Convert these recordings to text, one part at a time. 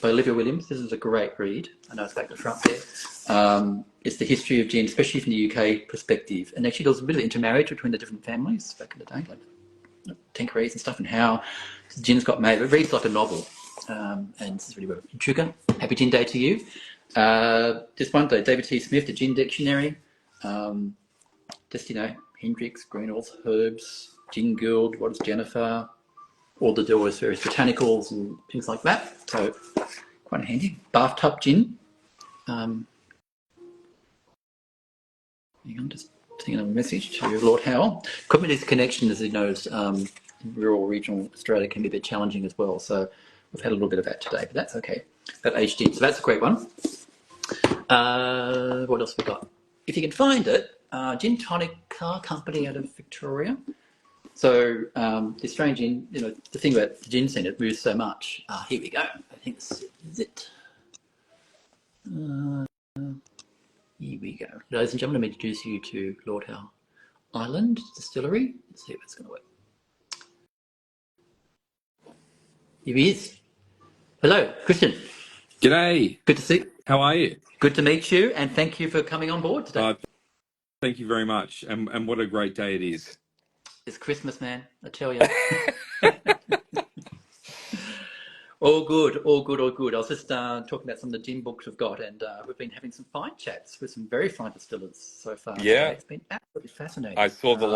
by Olivia Williams. This is a great read. I know it's back to front there. It's the history of gin, especially from the UK perspective. And actually there's a bit of intermarriage between the different families back in the day, like Tanqueray and stuff, and how gin's got made. It reads like a novel. And this is really well. Sugar, happy Gin Day to you. Just one day, David T. Smith, the Gin Dictionary. Just, Hendrix, Greenhalgh's, herbs, Gin Guild, what is Jennifer, all the deal with various botanicals and things like that. So quite handy. Bathtub gin. Hang on, just sending a message to Lord Howe. Community's connection, as he knows, in rural regional Australia can be a bit challenging as well. So we've had a little bit of that today, but that's okay. That aged gin, so that's a great one. What else we got? If you can find it, Gin Tonic Car Company out of Victoria. So the Australian gin, the thing about the gin scene, it moves so much. Here we go. I think this is it. Here we go. Ladies and gentlemen, let me introduce you to Lord Howe Island Distillery. Let's see if it's going to work. Here he is. Hello, Christian. G'day. Good to see you. How are you? Good to meet you, and thank you for coming on board today. Thank you very much, and what a great day it is. It's Christmas, man, I tell you. All good, all good, all good. I was just talking about some of the gin books we've got, and we've been having some fine chats with some very fine distillers so far. Yeah. So it's been absolutely fascinating. I saw the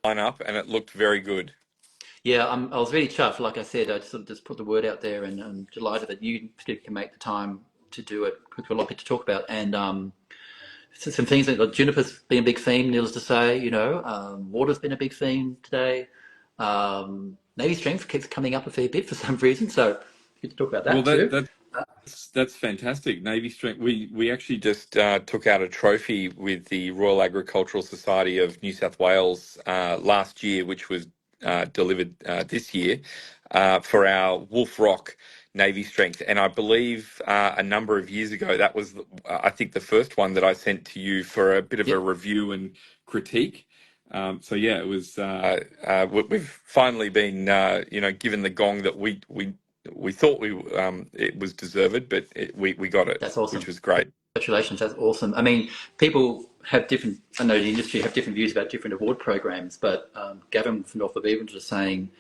line-up, and it looked very good. Yeah, I was really chuffed. Like I said, I just put the word out there, and I'm delighted that you particularly can make the time to do it. We've got a lot to talk about, and some things like juniper's been a big theme, needless to say. Water's been a big theme today. Navy strength keeps coming up a fair bit for some reason, so good to talk about that too. That's fantastic. Navy strength. We actually just took out a trophy with the Royal Agricultural Society of New South Wales last year, which was delivered this year for our Wolf Rock Navy strength. And I believe a number of years ago, that was, I think, the first one that I sent to you for a bit of a review and critique. So yeah, it was. We've finally been, given the gong that we thought it was deserved, but we got it. That's awesome. Which was great. Congratulations, that's awesome. I mean, people have different. I know the industry have different views about different award programs, but Gavin from North of Evans was saying,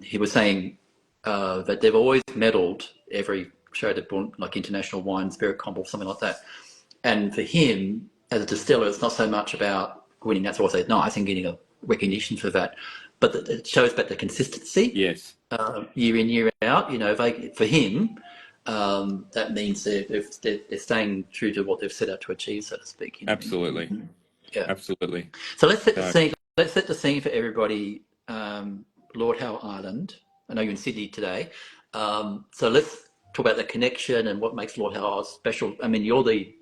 he was saying that they've always medalled every show they've won, like International Wine Spirit Comp or something like that. And for him, as a distiller, it's not so much about winning. That's also nice and getting a recognition for that, but it shows about the consistency. Yes. Year in, year out. For him, that means they're staying true to what they've set out to achieve, so to speak. Absolutely. Yeah. Absolutely. So let's set the scene. Let's set the scene for everybody. Lord Howe Island. I know you're in Sydney today. So let's talk about the connection and what makes Lord Howe special. I mean, you're the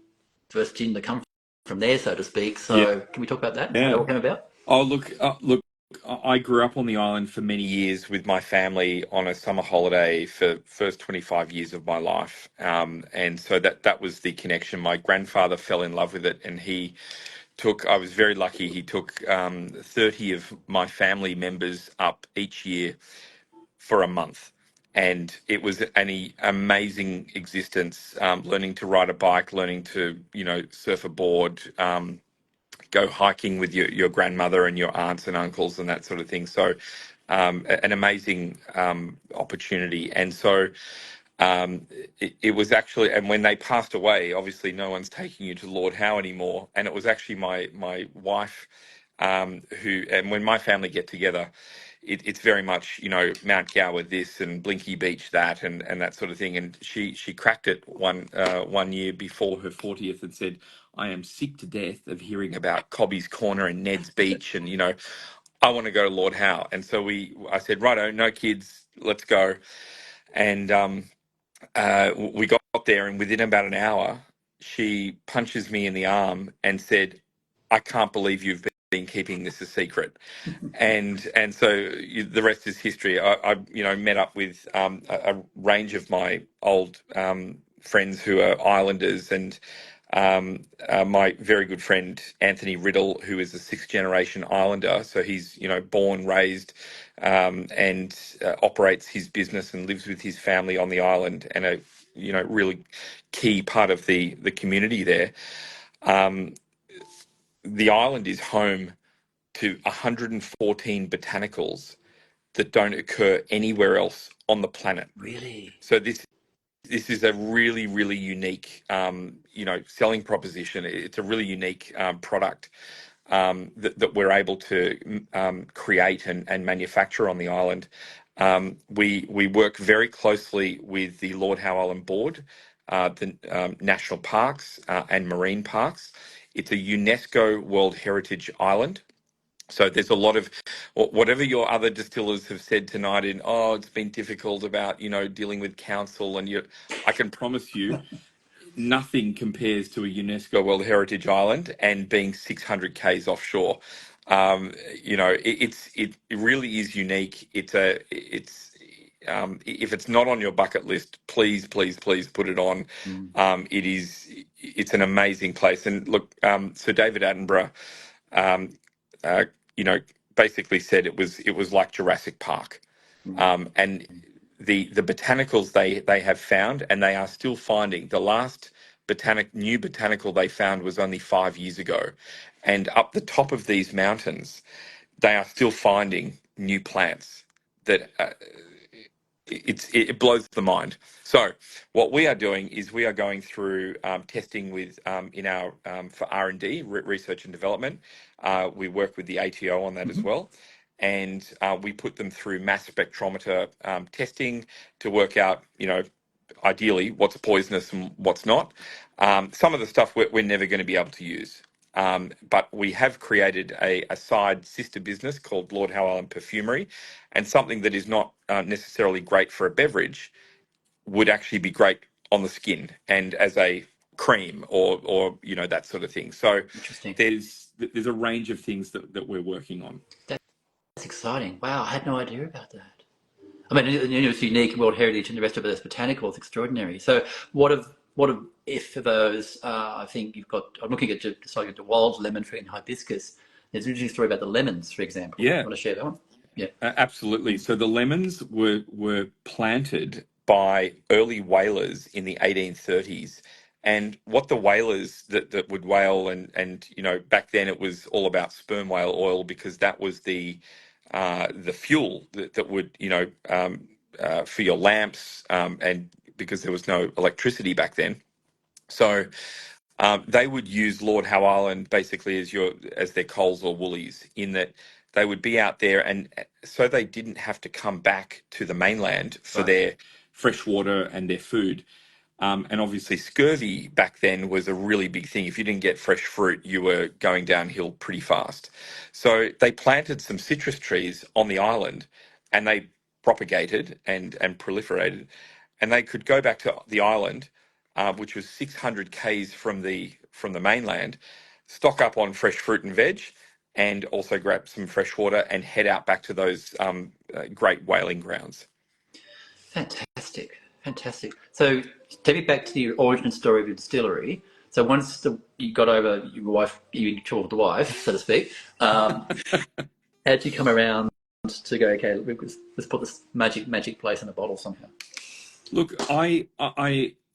first gin to come from there, so to speak. So can we talk about that? Yeah. How it all came about? Oh, look. I grew up on the island for many years with my family on a summer holiday for the first 25 years of my life. And so that was the connection. My grandfather fell in love with it, and I was very lucky, he took 30 of my family members up each year for a month. And it was an amazing existence, learning to ride a bike, learning to, surf a board, go hiking with your grandmother and your aunts and uncles and that sort of thing. So an amazing opportunity. And so it was actually, and when they passed away, obviously no one's taking you to Lord Howe anymore. And it was actually my wife and when my family get together, it's very much, Mount Gower this and Blinky Beach that and that sort of thing. And she cracked it one year before her 40th and said, I am sick to death of hearing about Cobby's Corner and Ned's Beach, and I want to go to Lord Howe. And so I said, righto, no kids, let's go. And we got there, and within about an hour, she punches me in the arm and said, I can't believe you've been keeping this a secret. And so the rest is history. I met up with a range of my old friends who are islanders, and my very good friend Anthony Riddle, who is a sixth generation islander. So he's born, raised, and operates his business and lives with his family on the island, and a really key part of the community there. Um, the island is home to 114 botanicals that don't occur anywhere else on the planet. Really? So this is a really, really unique, selling proposition. It's a really unique product that we're able to create and manufacture on the island. We work very closely with the Lord Howe Island Board, the national parks and marine parks. It's a UNESCO World Heritage Island. So there's a lot of whatever your other distillers have said tonight it's been difficult about, dealing with council I can promise you nothing compares to a UNESCO World Heritage Island and being 600 k's offshore. It really is unique. If it's not on your bucket list, please, please, please put it on. Mm. It's an amazing place. And look, Sir David Attenborough, um, uh, basically said it was like Jurassic Park. And the botanicals they have found, and they are still finding. The last new botanical they found was only 5 years ago, and up the top of these mountains, they are still finding new plants that it blows the mind. So what we are doing is we are going through testing with in our for R&D, research and development. We work with the ATO on that as well. And we put them through mass spectrometer testing to work out, ideally what's poisonous and what's not. Some of the stuff we're never going to be able to use. But we have created a side sister business called Lord Howe Island Perfumery, and something that is not necessarily great for a beverage would actually be great on the skin and as a cream or that sort of thing. So Interesting. there's a range of things that we're working on. That's exciting. Wow, I had no idea about that. I mean, it's unique World Heritage, and the rest of it is botanical. It's extraordinary. So, what if for those? I think you've got. I'm looking at the wild lemon tree and hibiscus. There's an interesting story about the lemons, for example. Yeah. You want to share that one? Yeah. Absolutely. So the lemons were planted by early whalers in the 1830s. And what the whalers that would whale and back then it was all about sperm whale oil, because that was the fuel that would for your lamps, and because there was no electricity back then. So they would use Lord Howe Island basically as their coals or woolies, in that they would be out there, and so they didn't have to come back to the mainland for their fresh water and their food. And obviously, scurvy back then was a really big thing. If you didn't get fresh fruit, you were going downhill pretty fast. So they planted some citrus trees on the island, and they propagated and proliferated, and they could go back to the island, which was 600 k's from the mainland, stock up on fresh fruit and veg, and also grab some fresh water and head out back to those great whaling grounds. Fantastic, fantastic. So, take it back to the origin story of your distillery. So, once you got over your wife, you talked the wife, so to speak. How did you come around to go? Okay, let's put this magic place in a bottle somehow. Look, I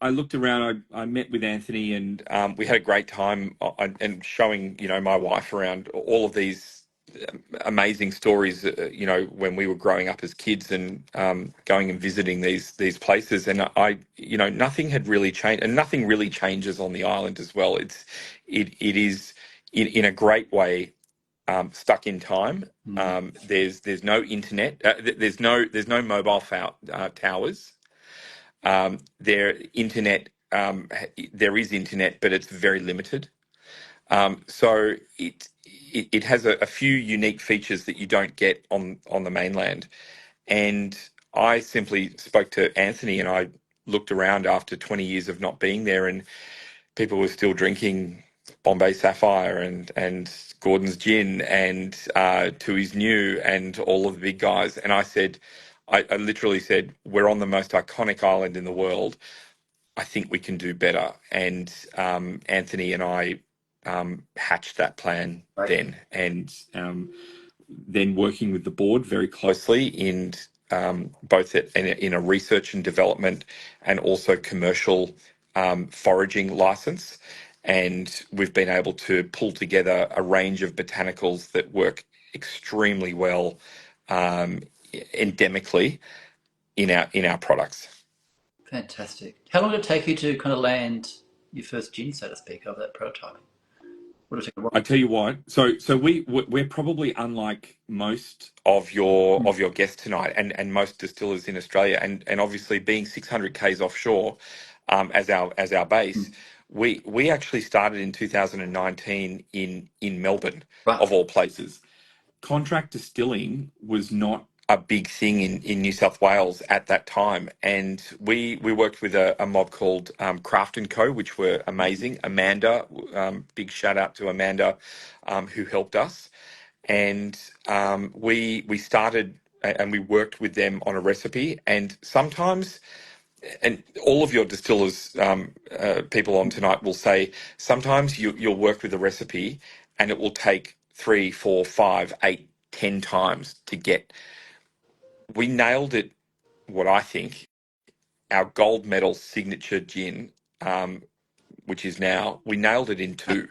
looked around. I met with Anthony, and we had a great time, and showing my wife around all of these amazing stories. When we were growing up as kids, and going and visiting these places, and nothing had really changed, and nothing really changes on the island as well. It is in a great way. Stuck in time. There's no internet. There's no mobile towers. There is internet, but it's very limited. So it has a few unique features that you don't get on the mainland. And I simply spoke to Anthony, and I looked around after 20 years of not being there, and people were still drinking Bombay Sapphire and Gordon's Gin and Tui's New and all of the big guys. And I literally said, we're on the most iconic island in the world. I think we can do better. And Anthony and I hatched that plan then. And then working with the board very closely in both in a research and development and also commercial foraging license. And we've been able to pull together a range of botanicals that work extremely well endemically in our products. Fantastic. How long did it take you to kind of land your first gin, so to speak, of that prototyping? What did it take a while? I tell you what, so we're probably unlike most of your guests tonight, and most distillers in Australia, and obviously being 600 k's offshore, as our base, Mm. we actually started in 2019 in Melbourne, Right. of all places. Contract distilling was not a big thing in New South Wales at that time, and we worked with a mob called Craft and Co, which were amazing. Amanda, big shout out to Amanda, who helped us, and we started and we worked with them on a recipe. And sometimes, and all of your distillers, people on tonight will say, sometimes you'll work with a recipe and it will take 3, 4, 5, 8, 10 times to get. We nailed it, what I think, our gold medal signature gin, which is now, we nailed it in 2.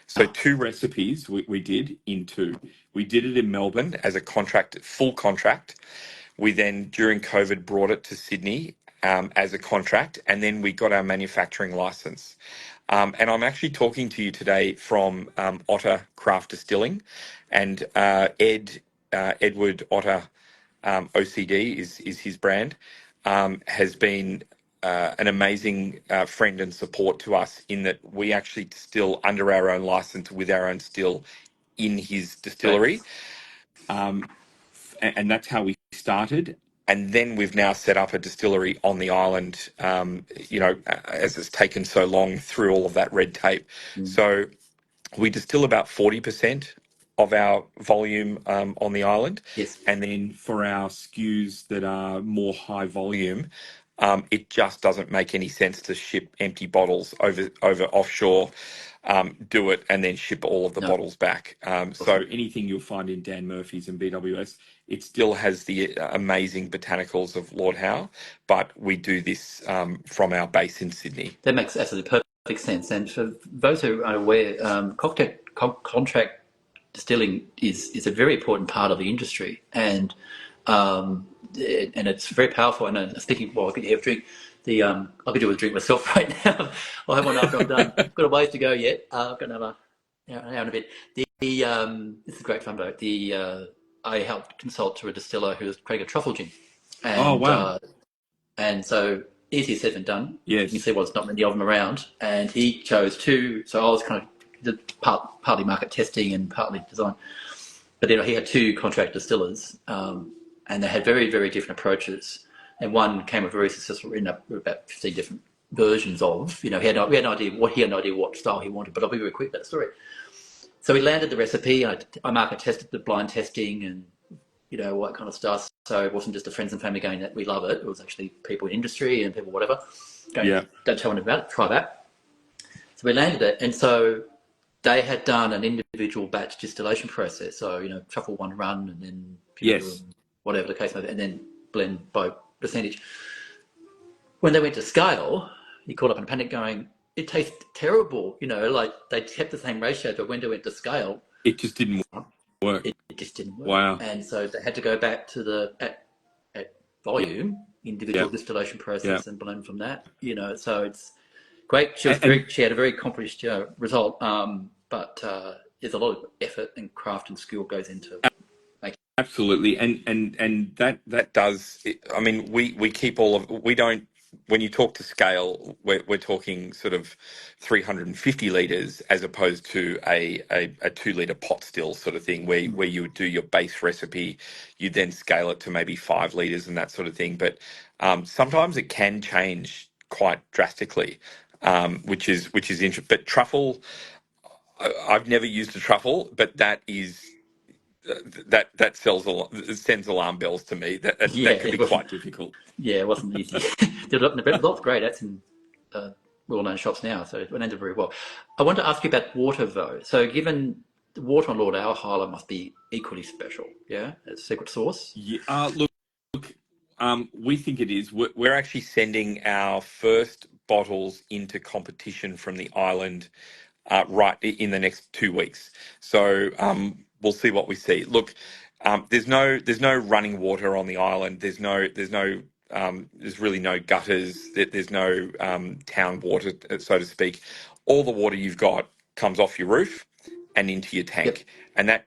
So 2 recipes we did in 2. We did it in Melbourne as a contract, full contract. We then, during COVID, brought it to Sydney as a contract, and then we got our manufacturing license. And I'm actually talking to you today from Otter Craft Distilling, and Edward Otter, OCD is his brand, has been an amazing friend and support to us in that we actually distill under our own license with our own still in his Great. distillery. And that's how we started. And then we've now set up a distillery on the island, as it's taken so long through all of that red tape. Mm. So we distill about 40% of our volume on the island. Yes. And then for our SKUs that are more high volume, it just doesn't make any sense to ship empty bottles over offshore, do it, and then ship all of the No. bottles back. So anything you'll find in Dan Murphy's and BWS, it still has the amazing botanicals of Lord Howe, but we do this from our base in Sydney. That makes absolutely perfect sense. And for those who are aware, contract distilling is a very important part of the industry, and it's very powerful. And I was thinking, well, I could have a drink. I could do a drink myself right now. I'll have one after I'm done. Got a ways to go yet. I've got another an hour and a bit. This is great fun though. I helped consult to a distiller who was creating a truffle gin, Oh, and wow. and so easier said than done. Yes. You can see well, there's not many of them around, and he chose 2. So I was kind of partly market testing and partly design. But then he had 2 contract distillers, and they had very, very different approaches. And one came with very successful, ended up with about 15 different versions of. We had no idea what style he wanted. But I'll be very quick about the story. So we landed the recipe. I market tested the blind testing and all that kind of stuff. So it wasn't just the friends and family going that we love it. It was actually people in industry and people whatever going, Yeah. don't tell anyone about it, try that. So we landed it, and so they had done an individual batch distillation process. So truffle 1 run, and then people do Yes. whatever the case may be, and then blend by percentage. When they went to scale, he caught up in a panic, going, "It tastes terrible." Like they kept the same ratio, but when they went to scale, It just didn't work. it just didn't work. Wow. And so they had to go back to at volume, individual distillation process, and blend from that. So it's great. She had a very accomplished result, but there's a lot of effort and craft and skill goes into making. Absolutely, and that does. I mean, we keep we don't. When you talk to scale, we're talking sort of 350 liters as opposed to a 2 liter pot still sort of thing, where you would do your base recipe, you then scale it to maybe 5 liters and that sort of thing. But sometimes it can change quite drastically, which is interesting. But truffle, I've never used a truffle, but that is. That sends alarm bells to me. That can be quite difficult. Yeah, it wasn't easy. The result's great. That's in well-known shops now, so it ended very well. I want to ask you about water, though. So given the water on Lord Howe Harbour must be equally special. Yeah, it's a secret sauce. Yeah, look, we think it is. We're actually sending our first bottles into competition from the island right in the next 2 weeks. So we'll see what we see. Look, there's no running water on the island. There's really no gutters. There's no town water, so to speak. All the water you've got comes off your roof and into your Yep. tank, and that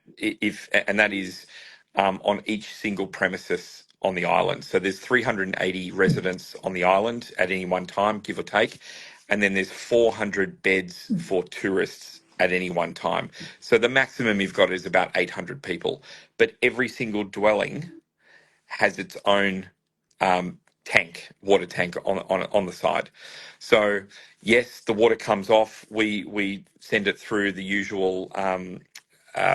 is on each single premises on the island. So there's 380 residents on the island at any one time, give or take, and then there's 400 beds for tourists at any one time. So the maximum you've got is about 800 people, but every single dwelling has its own water tank on the side. So yes, the water comes off. We send it through the usual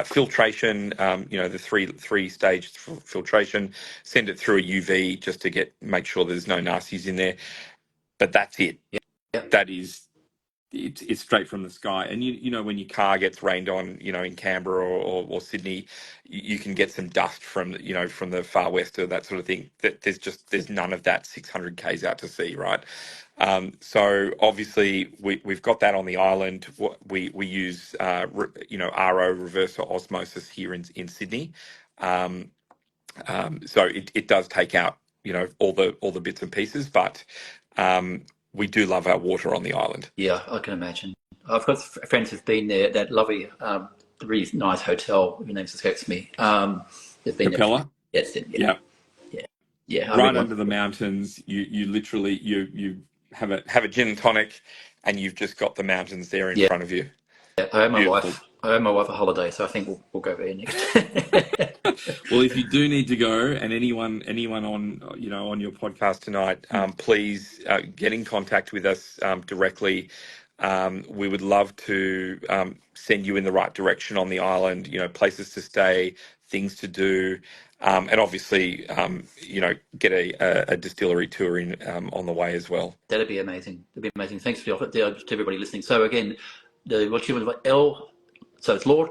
filtration. The three stage filtration. Send it through a UV just to make sure there's no nasties in there. But that's it. Yep. That is it's straight from the sky. And when your car gets rained on, in Canberra or Sydney, you can get some dust from from the far west or that sort of thing. That there's none of that 600 k's out to sea, right? So obviously we've got that on the island. We use RO, reverse osmosis, here in Sydney. So it does take out all the bits and pieces, but we do love our water on the island. Yeah, I can imagine. I've got friends who've been there. That lovely, really nice hotel. Your name escapes me. They've been there. Capella? Yes, yeah, Yeah. yeah, yeah. I Right really under the mountains, you literally you have a gin and tonic, and you've just got the mountains there in front of you. yeah. I owe my Beautiful. wife. I owe my wife a holiday, so I think we'll go there next. Well, if you do need to go, and anyone on your podcast tonight, please get in contact with us directly. We would love to send you in the right direction on the island. Places to stay, things to do, and obviously, get a distillery tour in on the way as well. That'd be amazing. That'd be amazing. Thanks for the offer to everybody listening. So again, what you want L. So it's Lord.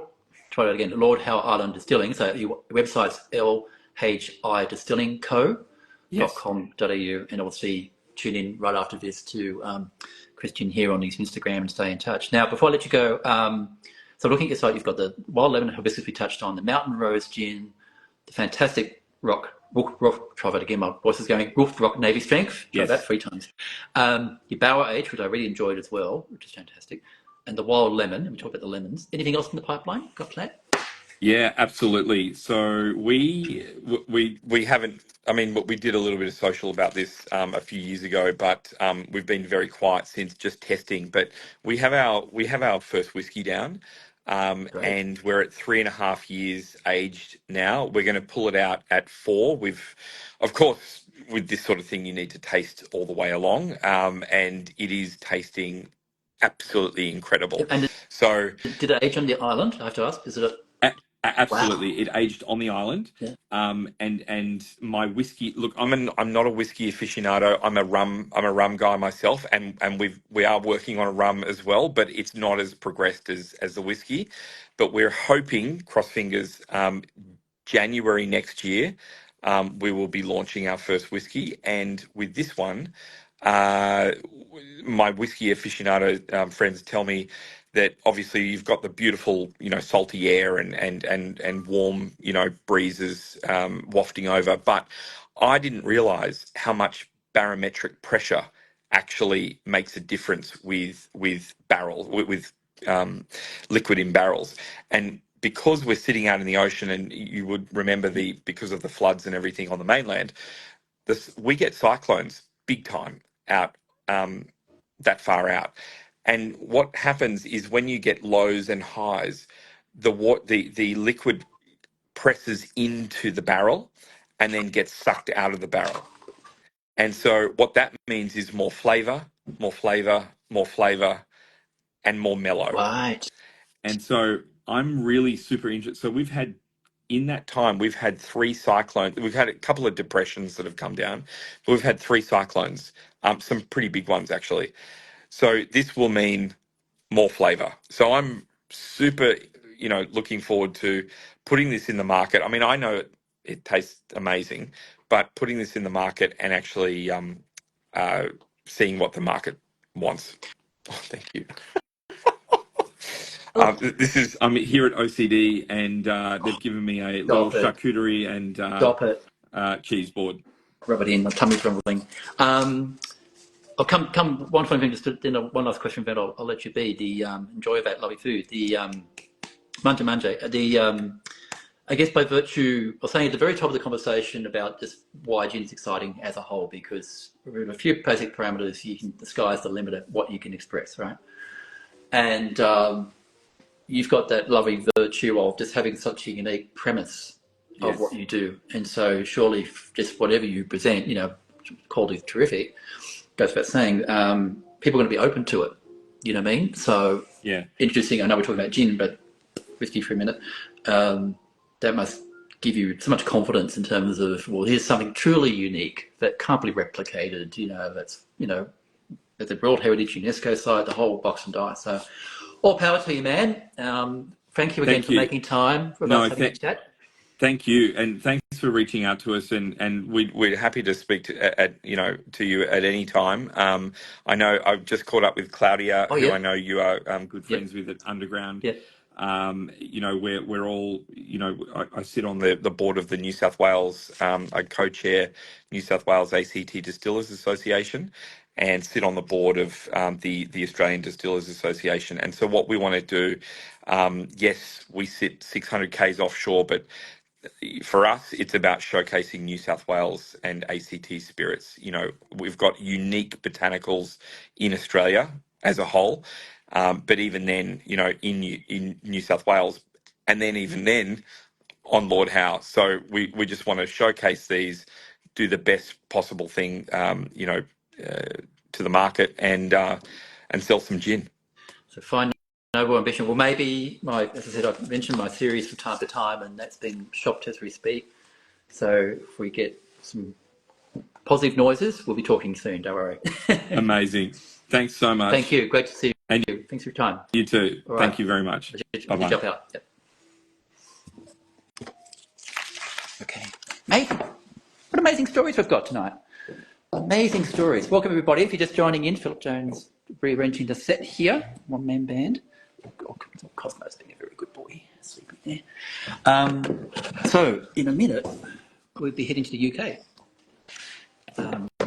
Try that again. Lord Howe Island Distilling. So your website's lhidistillingco.com.au, and obviously tune in right after this to Christian here on his Instagram and stay in touch. Now, before I let you go, so looking at your site, you've got the Wild Lemon Hibiscus we touched on, the Mountain Rose Gin, the fantastic Rock, try that again, my voice is going, Wolf Rock Navy Strength, try that 3 times. Your Bower Age, which I really enjoyed as well, which is fantastic. And the Wild Lemon, and we talked about the lemons. Anything else in the pipeline? Got planned? Yeah, absolutely. So we haven't. I mean, we did a little bit of social about this a few years ago, but we've been very quiet since, just testing. But we have our first whiskey down, and we're at 3.5 years aged now. We're going to pull it out at 4. Of course, with this sort of thing, you need to taste all the way along, and it is tasting absolutely incredible. And So, did it age on the island? I have to ask. Is it absolutely, wow. It aged on the island. Yeah. And my whiskey. Look, I'm not a whiskey aficionado. I'm a rum guy myself, and we are working on a rum as well, but it's not as progressed as the whiskey. But we're hoping, cross fingers, January next year, we will be launching our first whiskey, and with this one, my whiskey aficionado friends tell me that obviously you've got the beautiful, salty air and warm, breezes wafting over. But I didn't realize how much barometric pressure actually makes a difference with liquid in barrels. And because we're sitting out in the ocean, and you would remember because of the floods and everything on the mainland, we get cyclones big time out that far out. And what happens is when you get lows and highs, the liquid presses into the barrel and then gets sucked out of the barrel. And so what that means is more flavor, more flavor, more flavor, and more mellow. Right. And so I'm really super interested. So in that time, we've had 3 cyclones. We've had a couple of depressions that have come down, but we've had 3 cyclones, some pretty big ones actually. So this will mean more flavor. So I'm super you know, looking forward to putting this in the market. I mean, I know it tastes amazing, but putting this in the market and actually seeing what the market wants. Oh, thank you. This is, I'm here at OCD, and they've given me a little charcuterie and cheese board. Rub it in, my tummy's rumbling. I'll come one final thing, just then one last question, Ben, I'll let you be. The enjoy of that lovely food, the manja manja, the I guess by virtue of saying at the very top of the conversation about just why gin is exciting as a whole, because with a few basic parameters, the sky's the limit at what you can express, right? And you've got that lovely virtue of just having such a unique premise of what you do. And so surely just whatever you present, you know, quality is terrific, goes without saying, people are going to be open to it. You know what I mean? So interesting. I know we're talking about gin, but whiskey for a minute. That must give you so much confidence in terms of, well, here's something truly unique that can't be replicated, you know, that's, you know, at the World Heritage UNESCO side, the whole box and dice. So all power to you, man. Thank you again for making time for us having a chat. Thank you, and thanks for reaching out to us, and we're happy to speak to you at any time. I know I've just caught up with Claudia, who I know you are good friends with at Underground. You know, we're all, you know, I sit on the board of the New South Wales, I co-chair New South Wales ACT Distillers Association, and sit on the board of the Australian Distillers Association. And so what we want to do, yes, we sit 600 k's offshore, but for us, it's about showcasing New South Wales and ACT spirits. You know, we've got unique botanicals in Australia as a whole, but even then, you know, in New South Wales, and then even then on Lord Howe. So we just want to showcase these, do the best possible thing, you know, to the market, and sell some gin. So fine. Noble ambition. Well, maybe as I said, I've mentioned my series from time to time, and that's been shopped as we speak. So if we get some positive noises, we'll be talking soon. Don't worry. Amazing. Thanks so much. Thank you. Great to see you. And you. Thanks for your time. You too. Thank you very much. Bye-bye. Jump out. Yep. Okay. Amazing. What amazing stories we've got tonight. Amazing stories. Welcome, everybody. If you're just joining in, Philip Jones rearranging the set here. One-man band. Cosmo's being a very good boy, sleeping there. So, in a minute, we'll be heading to the UK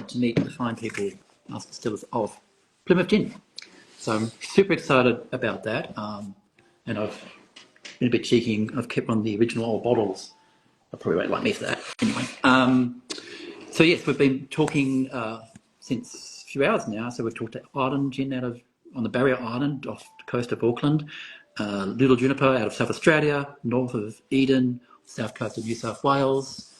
to meet the fine people, us distillers of Plymouth Gin. So I'm super excited about that. And I've been a bit cheeky. I've kept on the original old bottles. I probably won't like me for that. Anyway. So yes, we've been talking since a few hours now. So we've talked to Island Gin on the Barrier Island off the coast of Auckland, Little Juniper out of South Australia, north of Eden, south coast of New South Wales.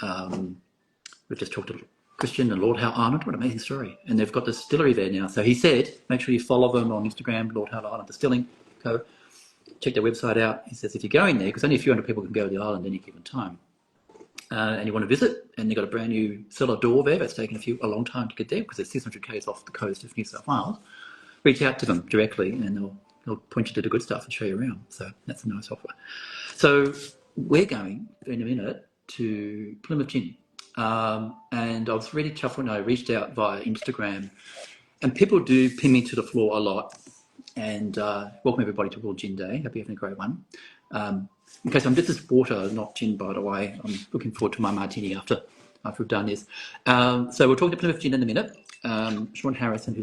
We've just talked to Christian and Lord Howe Island. What an amazing story. And they've got the distillery there now. So he said, make sure you follow them on Instagram, Lord Howe Island Distilling. Go check their website out. He says if you're going there, because only a few hundred people can go to the island at any given time, and you want to visit, and they've got a brand new cellar door there that's taken a long time to get there because it's 600 k's off the coast of New South Wales. Reach out to them directly, and they'll point you to the good stuff and show you around. So that's a nice offer. So we're going in a minute to Plymouth Gin, and I was really chuffed when I reached out via Instagram, and people do pin me to the floor a lot. And welcome everybody to World Gin Day. Hope you're having a great one. In case this is water, not gin, by the way. I'm looking forward to my martini after we've done this. So we'll talk to Plymouth Gin in a minute. Sean Harrison, who's